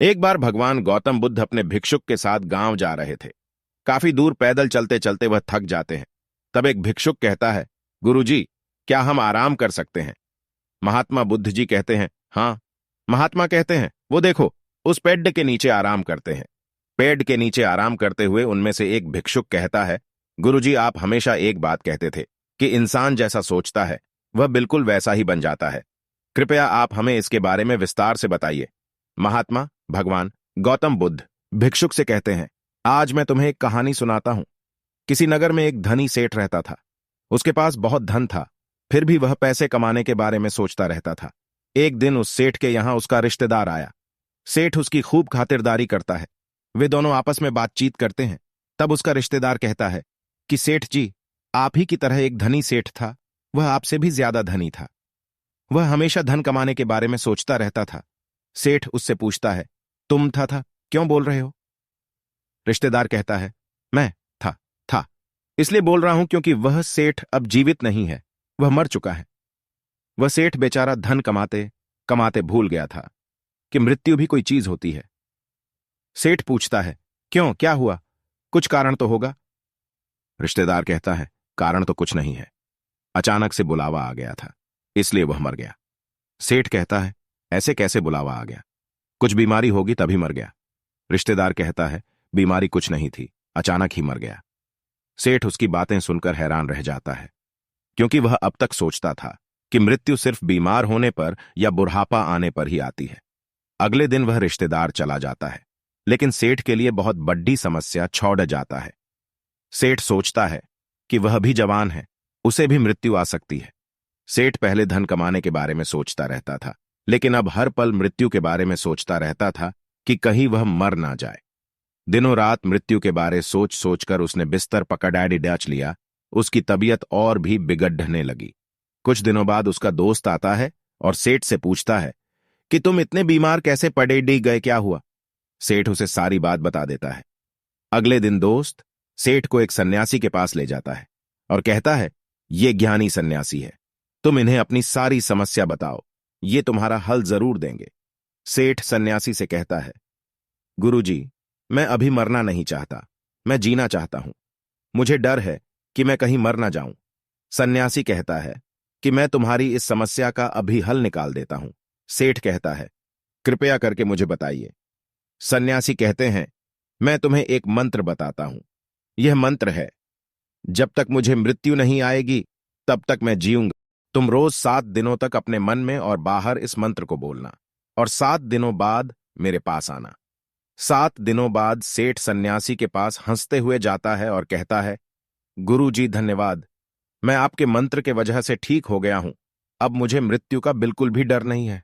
एक बार भगवान गौतम बुद्ध अपने भिक्षुक के साथ गांव जा रहे थे। काफी दूर पैदल चलते चलते वह थक जाते हैं। तब एक भिक्षुक कहता है, गुरुजी, क्या हम आराम कर सकते हैं? महात्मा बुद्ध जी कहते हैं, हाँ। महात्मा कहते हैं, वो देखो, उस पेड़ के नीचे आराम करते हैं। पेड़ के नीचे आराम करते हुए उनमें से एक भिक्षुक कहता है, गुरुजी, आप हमेशा एक बात कहते थे कि इंसान जैसा सोचता है वह बिल्कुल वैसा ही बन जाता है। कृपया आप हमें इसके बारे में विस्तार से बताइए। महात्मा भगवान गौतम बुद्ध भिक्षुक से कहते हैं, आज मैं तुम्हें एक कहानी सुनाता हूं। किसी नगर में एक धनी सेठ रहता था। उसके पास बहुत धन था, फिर भी वह पैसे कमाने के बारे में सोचता रहता था। एक दिन उस सेठ के यहां उसका रिश्तेदार आया। सेठ उसकी खूब खातिरदारी करता है। वे दोनों आपस में बातचीत करते हैं। तब उसका रिश्तेदार कहता है कि सेठ जी, आप ही की तरह एक धनी सेठ था। वह आपसे भी ज्यादा धनी था। वह हमेशा धन कमाने के बारे में सोचता रहता था। सेठ उससे पूछता है, तुम था क्यों बोल रहे हो? रिश्तेदार कहता है, मैं था इसलिए बोल रहा हूं क्योंकि वह सेठ अब जीवित नहीं है, वह मर चुका है। वह सेठ बेचारा धन कमाते कमाते भूल गया था कि मृत्यु भी कोई चीज होती है। सेठ पूछता है, क्यों, क्या हुआ? कुछ कारण तो होगा। रिश्तेदार कहता है, कारण तो कुछ नहीं है, अचानक से बुलावा आ गया था, इसलिए वह मर गया। सेठ कहता है, ऐसे कैसे बुलावा आ गया? कुछ बीमारी होगी तभी मर गया। रिश्तेदार कहता है, बीमारी कुछ नहीं थी, अचानक ही मर गया। सेठ उसकी बातें सुनकर हैरान रह जाता है, क्योंकि वह अब तक सोचता था कि मृत्यु सिर्फ बीमार होने पर या बुढ़ापा आने पर ही आती है। अगले दिन वह रिश्तेदार चला जाता है, लेकिन सेठ के लिए बहुत बड़ी समस्या छौड़ जाता है। सेठ सोचता है कि वह भी जवान है, उसे भी मृत्यु आ सकती है। सेठ पहले धन कमाने के बारे में सोचता रहता था, लेकिन अब हर पल मृत्यु के बारे में सोचता रहता था कि कहीं वह मर ना जाए। दिनों रात मृत्यु के बारे सोच सोचकर उसने बिस्तर पकड़ डाच लिया। उसकी तबीयत और भी बिगड़ने लगी। कुछ दिनों बाद उसका दोस्त आता है और सेठ से पूछता है कि तुम इतने बीमार कैसे पड़े गए, क्या हुआ? सेठ उसे सारी बात बता देता है। अगले दिन दोस्त सेठ को एक सन्यासी के पास ले जाता है और कहता है, ये ज्ञानी सन्यासी है, तुम इन्हें अपनी सारी समस्या बताओ, ये तुम्हारा हल जरूर देंगे। सेठ सन्यासी से कहता है, गुरुजी, मैं अभी मरना नहीं चाहता, मैं जीना चाहता हूं। मुझे डर है कि मैं कहीं मर ना जाऊं। सन्यासी कहता है कि मैं तुम्हारी इस समस्या का अभी हल निकाल देता हूं। सेठ कहता है, कृपया करके मुझे बताइए। सन्यासी कहते हैं, मैं तुम्हें एक मंत्र बताता हूं। यह मंत्र है, जब तक मुझे मृत्यु नहीं आएगी तब तक मैं जीऊंगा। तुम रोज 7 दिनों तक अपने मन में और बाहर इस मंत्र को बोलना और 7 दिनों बाद मेरे पास आना। 7 दिनों बाद सेठ सन्यासी के पास हंसते हुए जाता है और कहता है, गुरु जी धन्यवाद, मैं आपके मंत्र के वजह से ठीक हो गया हूं। अब मुझे मृत्यु का बिल्कुल भी डर नहीं है।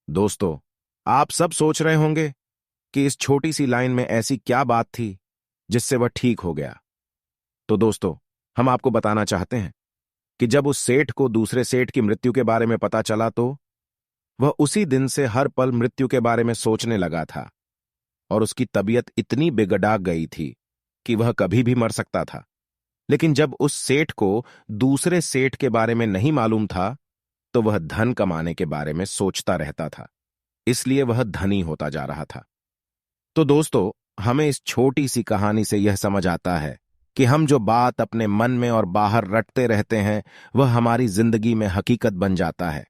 दोस्तों, आप सब सोच रहे होंगे कि इस छोटी सी लाइन में ऐसी क्या बात थी जिससे वह ठीक हो गया। तो दोस्तों, हम आपको बताना चाहते हैं कि जब उस सेठ को दूसरे सेठ की मृत्यु के बारे में पता चला तो वह उसी दिन से हर पल मृत्यु के बारे में सोचने लगा था और उसकी तबीयत इतनी बिगड़ा गई थी कि वह कभी भी मर सकता था। लेकिन जब उस सेठ को दूसरे सेठ के बारे में नहीं मालूम था तो वह धन कमाने के बारे में सोचता रहता था, इसलिए वह धनी होता जा रहा था। तो दोस्तों, हमें इस छोटी सी कहानी से यह समझ आता है कि हम जो बात अपने मन में और बाहर रटते रहते हैं वह हमारी जिंदगी में हकीकत बन जाता है।